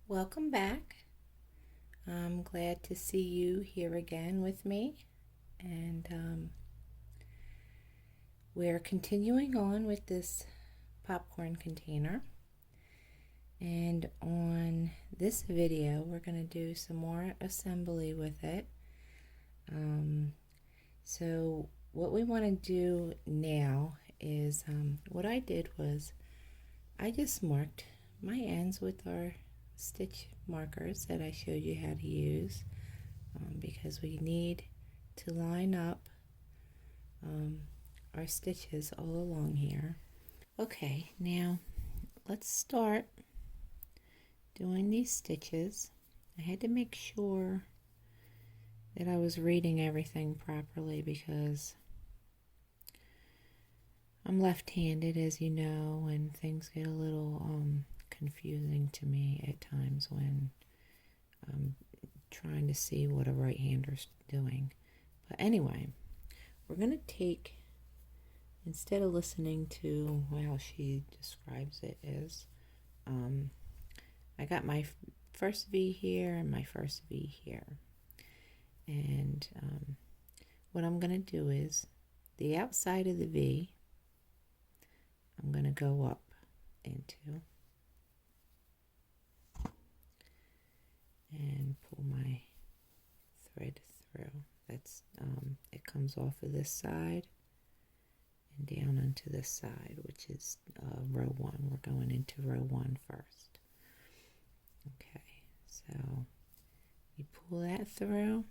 Welcome back. I'm glad to see you here again with me, and we're continuing on with this popcorn container. And on this video, we're going to do some more assembly with it. So what we want to do now is, what I did was I just marked my ends with our stitch markers that I showed you how to use, because we need to line up our stitches all along here. Okay, now let's start doing these stitches. I had to make sure that I was reading everything properly because I'm left-handed, as you know, and things get a little confusing to me at times when I'm trying to see what a right-hander's doing. But anyway, we're going to take, instead of listening to how she describes it is, I got my first V here and my first V here. And what I'm going to do is the outside of the V, I'm going to go up into and pull my thread through. That's it comes off of this side and down onto this side, which is row 1. We're going into row 1 first. Okay, so you pull that through,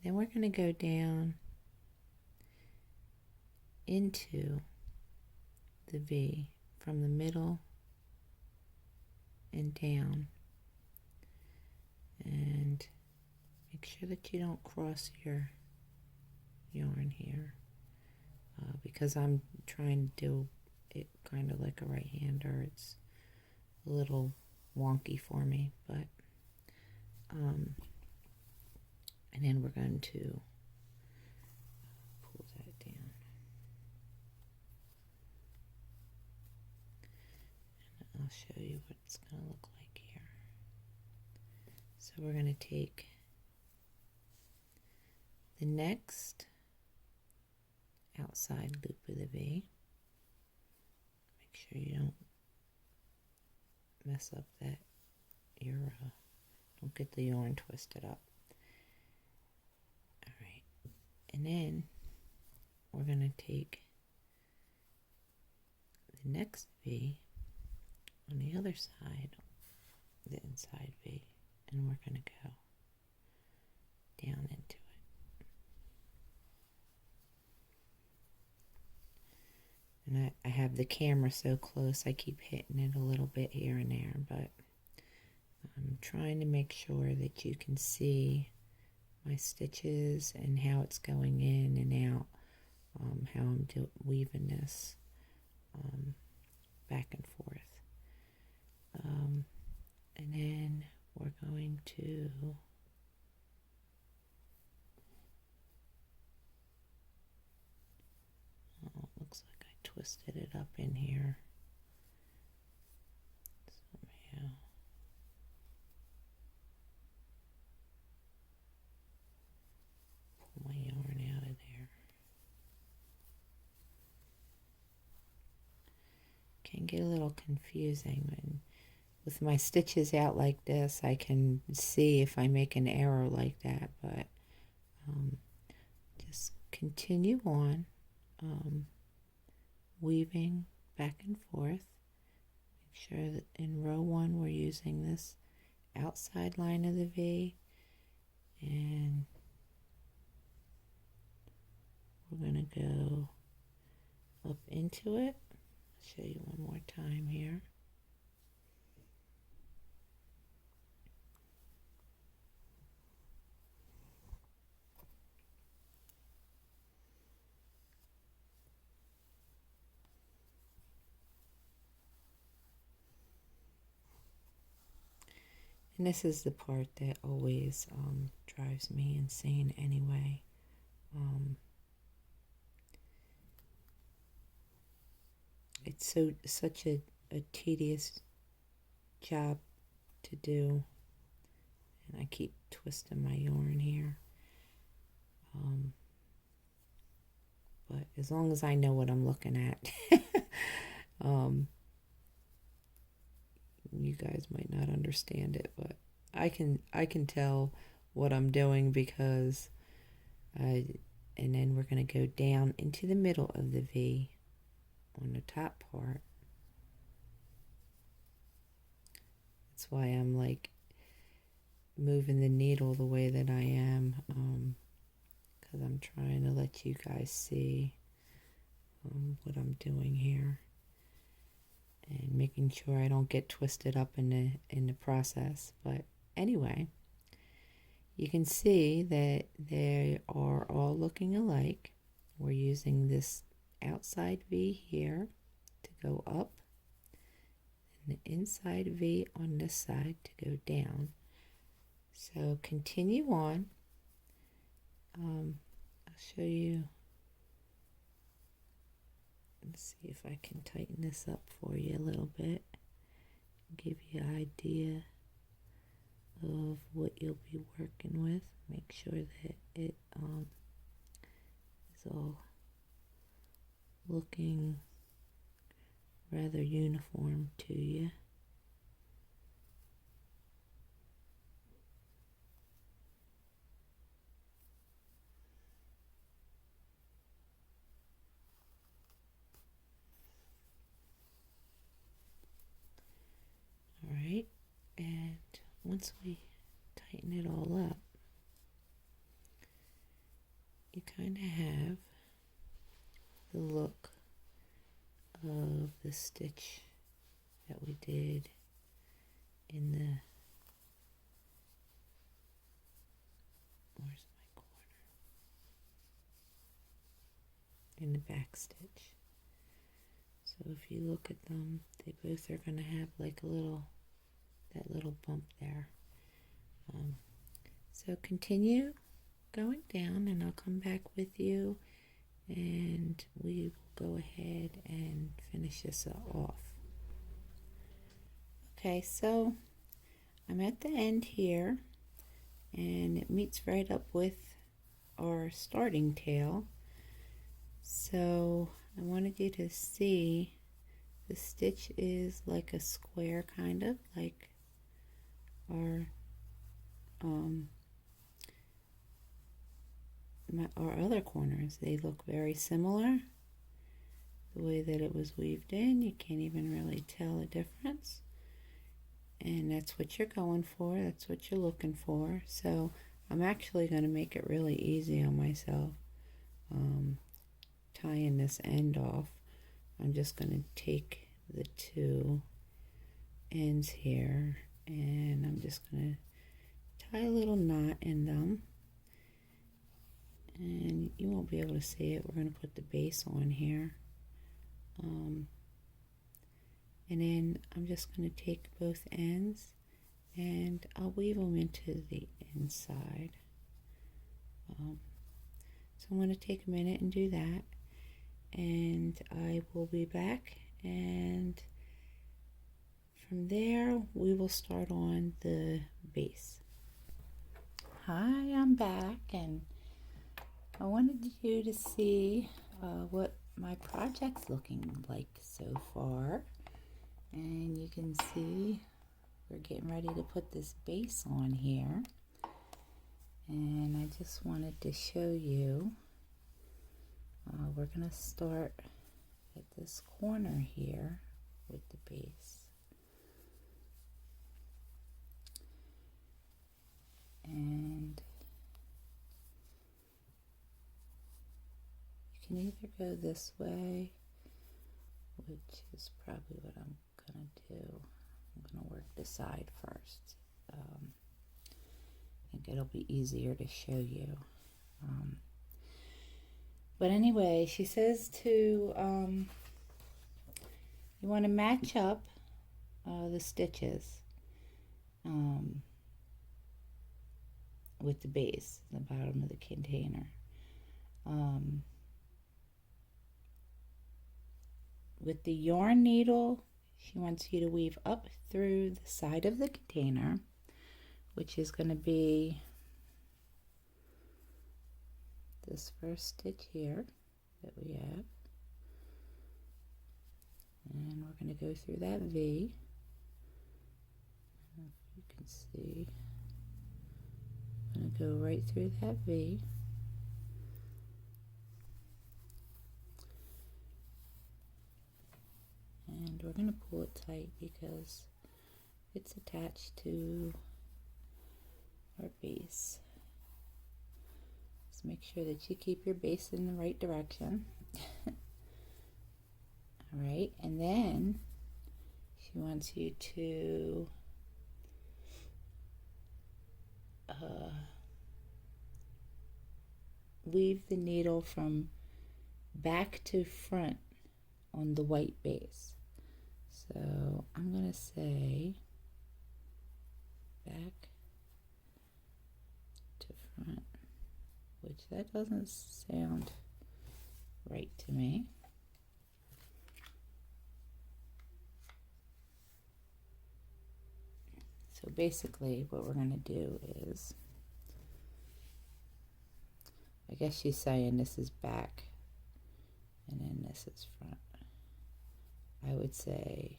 then we're going to go down into the V from the middle and down, and make sure that you don't cross your yarn here, because I'm trying to do it kind of like a right-hander. It's a little wonky for me, but and then we're going to pull that down. And I'll show you what it's going to look like here. So we're going to take the next outside loop of the V. Make sure you don't mess up that don't get the yarn twisted up. All right, and then we're going to take the next V on the other side, the inside V, and we're going to go down into it. And I have the camera so close, I keep hitting it a little bit here and there, but I'm trying to make sure that you can see my stitches and how it's going in and out, how I'm weaving this back and forth. And then we're going to looks like I twisted it up in here somehow. Pull my yarn out of there. Can get a little confusing when with my stitches out like this. I can see if I make an error like that, but just continue on weaving back and forth. Make sure that in row 1 we're using this outside line of the V, and we're going to go up into it. I'll show you one more time here. And this is the part that always drives me insane anyway. It's such a tedious job to do, and I keep twisting my yarn here. But as long as I know what I'm looking at, you guys might not understand it, but I can tell what I'm doing because and then we're going to go down into the middle of the V on the top part. That's why I'm like moving the needle the way that I am, because I'm trying to let you guys see what I'm doing here and making sure I don't get twisted up in the process. But anyway, you can see that they are all looking alike. We're using this outside V here to go up and the inside V on this side to go down. So continue on. I'll show you. Let's see if I can tighten this up for you a little bit. Give you an idea of what you'll be working with. Make sure that it is all looking rather uniform to you. All right, and once we tighten it all up, you kind of have the look of the stitch that we did in the, where's my corner? In the back stitch. So if you look at them, they both are going to have like a little, that little bump there. So continue going down and I'll come back with you and we will go ahead and finish this off. Okay, so I'm at the end here and it meets right up with our starting tail. So I wanted you to see the stitch is like a square, kind of like our other corners. They look very similar. The way that it was weaved in, you can't even really tell a difference. And that's what you're going for. That's what you're looking for. So I'm actually going to make it really easy on myself. Tying this end off, I'm just going to take the two ends here and I'm just going to tie a little knot in them. And you won't be able to see it. We're going to put the base on here. And then I'm just going to take both ends and I'll weave them into the inside. So I'm going to take a minute and do that. And I will be back. And from there, we will start on the base. Hi, I'm back. And I wanted you to see what my project's looking like so far. And you can see we're getting ready to put this base on here. And I just wanted to show you, we're going to start at this corner here with the base. And you can either go this way, which is probably what I'm going to do. I'm going to work the side first. I think it'll be easier to show you. But anyway, she says to, you want to match up the stitches with the base, the bottom of the container. With the yarn needle, she wants you to weave up through the side of the container, which is going to be this first stitch here that we have. And we're going to go through that V. I don't know if you can see. I'm going to go right through that V. And we're going to pull it tight because it's attached to our base. Just make sure that you keep your base in the right direction. Alright, and then she wants you to weave the needle from back to front on the white base. So I'm going to say back to front, which that doesn't sound right to me. So basically what we're going to do is, I guess she's saying this is back and then this is front. I would say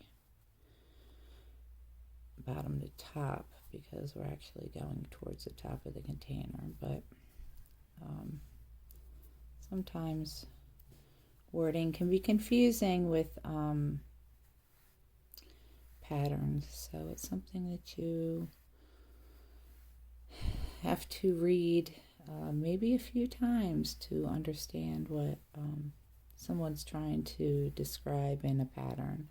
bottom to top because we're actually going towards the top of the container, but sometimes wording can be confusing with patterns, so it's something that you have to read maybe a few times to understand what someone's trying to describe in a pattern.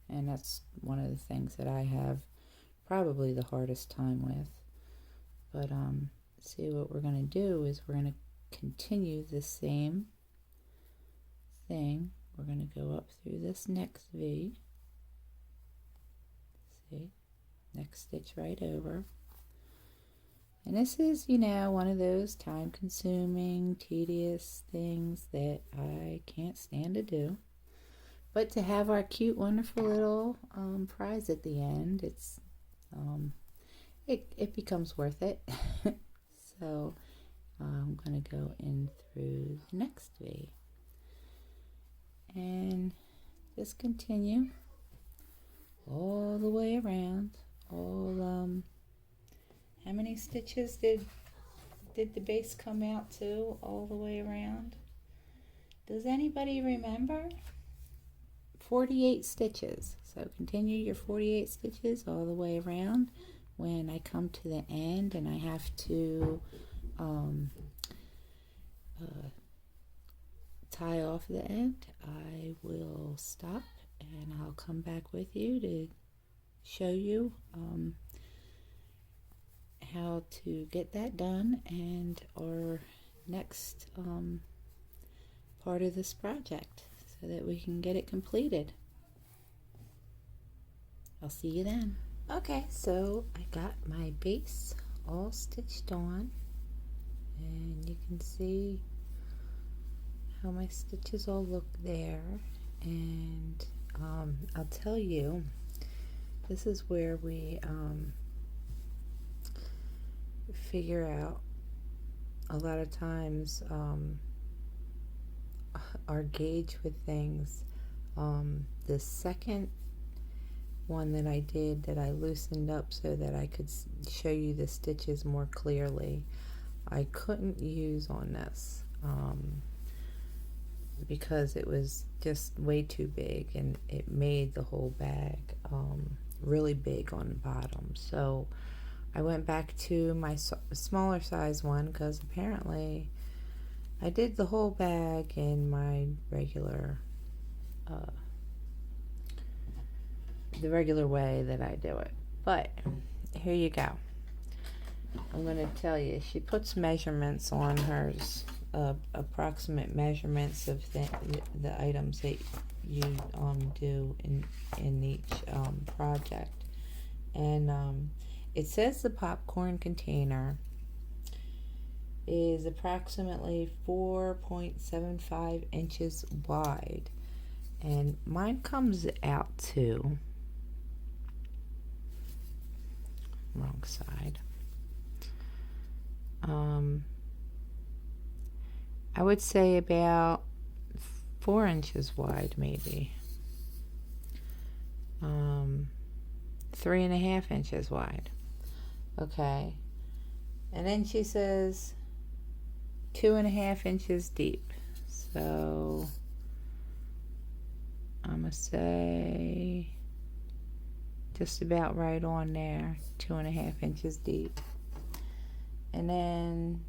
And that's one of the things that I have probably the hardest time with. But see, what we're going to do is we're going to continue the same thing. We're going to go up through this next V. See, next stitch right over. And this is, you know, one of those time-consuming, tedious things that I can't stand to do. But to have our cute, wonderful little prize at the end, it becomes worth it. So I'm going to go in through the next V. And just continue all the way around. How many stitches did the base come out to all the way around? Does anybody remember? 48 stitches. So continue your 48 stitches all the way around. When I come to the end and I have to tie off the end, I will stop and I'll come back with you to show you how to get that done and our next part of this project so that we can get it completed. I'll see you then. Okay, so I got my base all stitched on and you can see how my stitches all look there, and I'll tell you, this is where we figure out a lot of times our gauge with things. The second one that I did, that I loosened up so that I could show you the stitches more clearly, I couldn't use on this because it was just way too big and it made the whole bag really big on the bottom. So I went back to my smaller size one because apparently I did the whole bag in my regular the regular way that I do it. But here you go. I'm going to tell you, she puts measurements on hers, approximate measurements of the items that you do in each project. And it says the popcorn container is approximately 4.75 inches wide, and mine comes out to wrong side. I would say about 4 inches wide, maybe. 3.5 inches wide. Okay. And then she says 2.5 inches deep. So I'm gonna say just about right on there, 2.5 inches deep. And then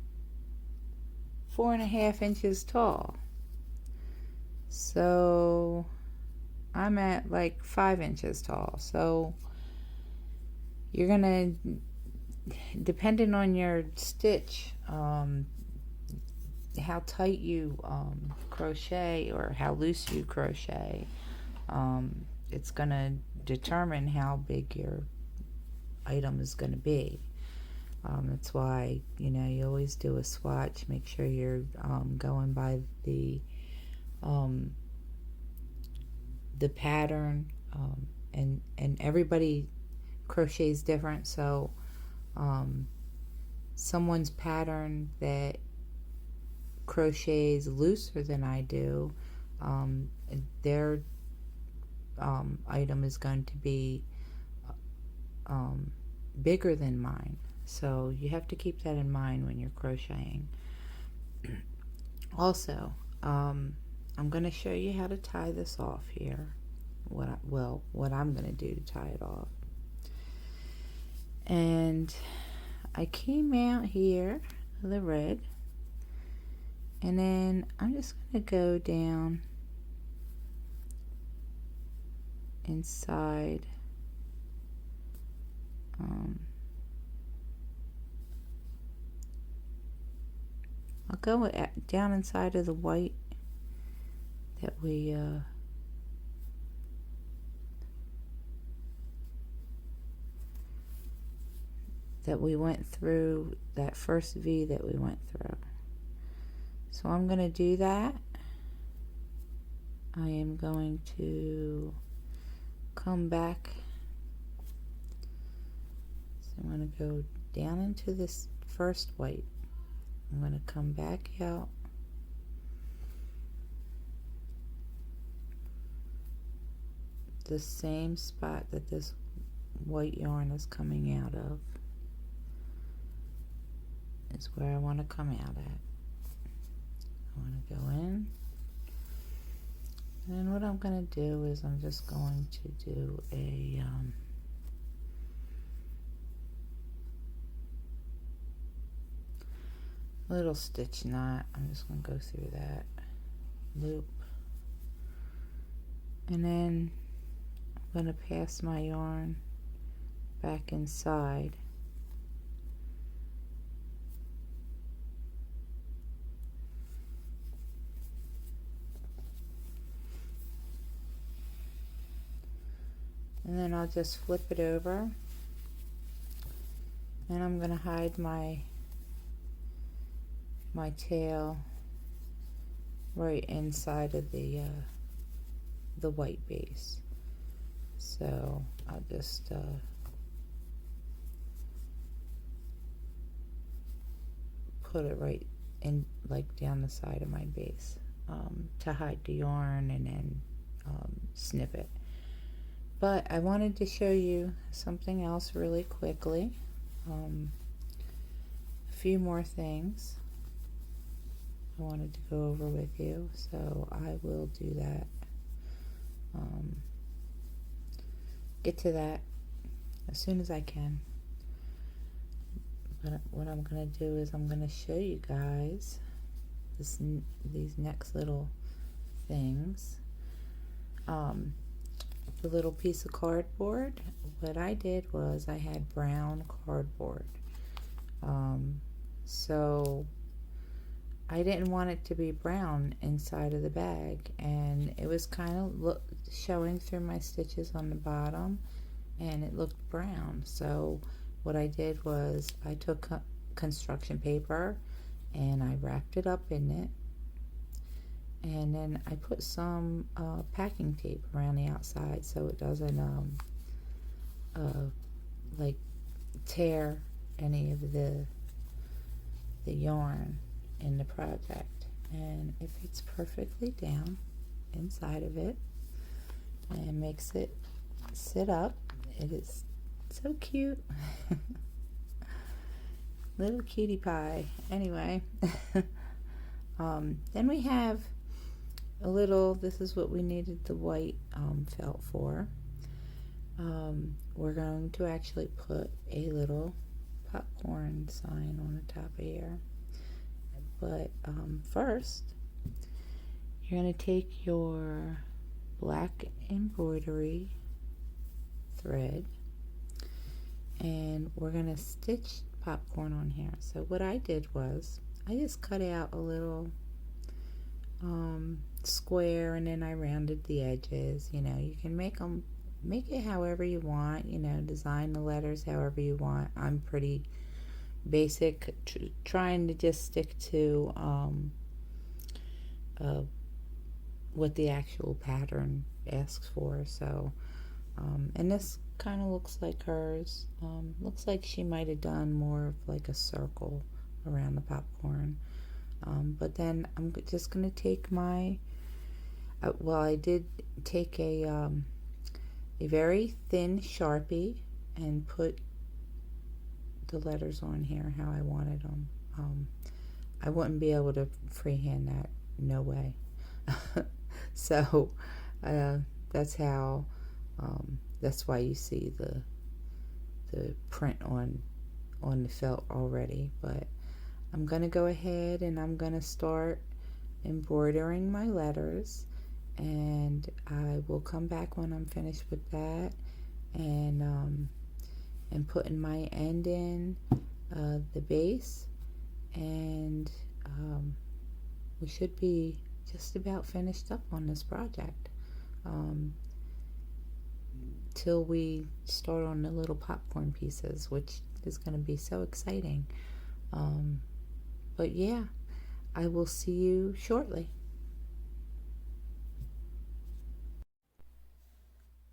4.5 inches tall. So I'm at like 5 inches tall. So you're gonna, depending on your stitch, how tight you crochet or how loose you crochet, it's gonna determine how big your item is gonna be. That's why, you know, you always do a swatch. Make sure you're going by the pattern, and everybody crochets different. So someone's pattern that crochets looser than I do, their item is going to be bigger than mine. So you have to keep that in mind when you're crocheting. Also, I'm going to show you how to tie this off here. What I'm going to do to tie it off. And I came out here with the red, and then I'm just going to go down inside. I'll go down inside of the white that we went through, that first V that we went through. So I'm going to do that. I am going to come back. So I'm going to go down into this first white. I'm going to come back out. The same spot that this white yarn is coming out of is where I want to come out at. I want to go in. And what I'm going to do is I'm just going to do a little stitch knot. I'm just going to go through that loop. And then I'm going to pass my yarn back inside. And then I'll just flip it over, and I'm going to hide my tail right inside of the white base. So I'll just put it right in, like down the side of my base, to hide the yarn and then snip it. But I wanted to show you something else really quickly. A few more things I wanted to go over with you, so I will do that. Get to that as soon as I can. But what I'm going to do is I'm going to show you guys these next little things. The little piece of cardboard, what I did was I had brown cardboard. So I didn't want it to be brown inside of the bag, and it was kind of showing through my stitches on the bottom, and it looked brown. So what I did was I took construction paper and I wrapped it up in it, and then I put some packing tape around the outside so it doesn't like tear any of the yarn in the project. And it fits perfectly down inside of it and makes it sit up. It is so cute. Little cutie pie. Anyway, then we have a little, this is what we needed the white felt for. We're going to actually put a little popcorn sign on the top of here. But first, you're going to take your black embroidery thread and we're going to stitch popcorn on here. So what I did was I just cut out a little square and then I rounded the edges. You know, you can make it however you want, you know, design the letters however you want. I'm pretty basic, trying to just stick to what the actual pattern asks for. So and this kind of looks like hers. Looks like she might have done more of like a circle around the popcorn. But then I'm just going to take my well, I did take a very thin Sharpie and put the letters on here how I wanted them. I wouldn't be able to freehand that, no way. So that's how that's why you see the print on the felt already. But I'm gonna go ahead and I'm gonna start embroidering my letters, and I will come back when I'm finished with that and putting my end in the base, and we should be just about finished up on this project till we start on the little popcorn pieces, which is going to be so exciting. But yeah, I will see you shortly.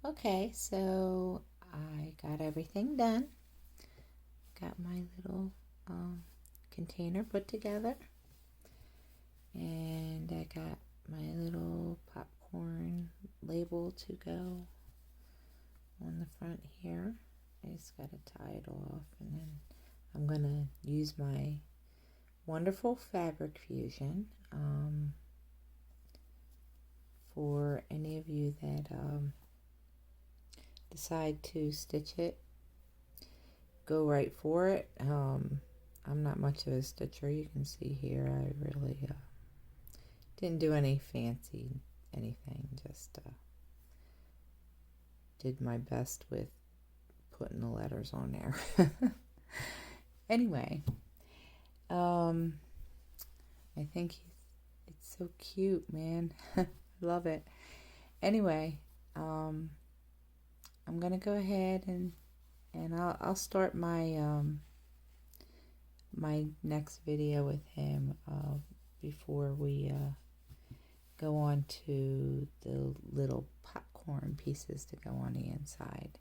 Okay, so I got everything done. Got my little container put together, and I got my little popcorn label to go on the front here. I just got to tie it off, and then I'm gonna use my wonderful fabric fusion. For any of you that decide to stitch it, go right for it. I'm not much of a stitcher. You can see here I really didn't do any fancy anything, just did my best with putting the letters on there. Anyway, I think it's so cute, man. Love it. Anyway, I'm gonna go ahead and I'll start my my next video with him before we go on to the little popcorn pieces to go on the inside.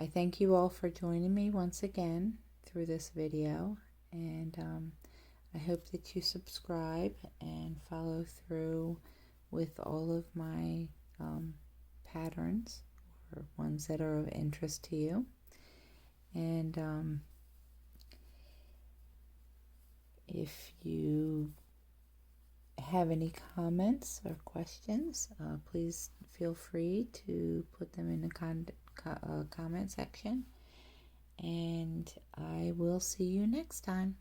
I thank you all for joining me once again through this video, and I hope that you subscribe and follow through with all of my patterns or ones that are of interest to you. And if you have any comments or questions, please feel free to put them in the comment section, and I will see you next time.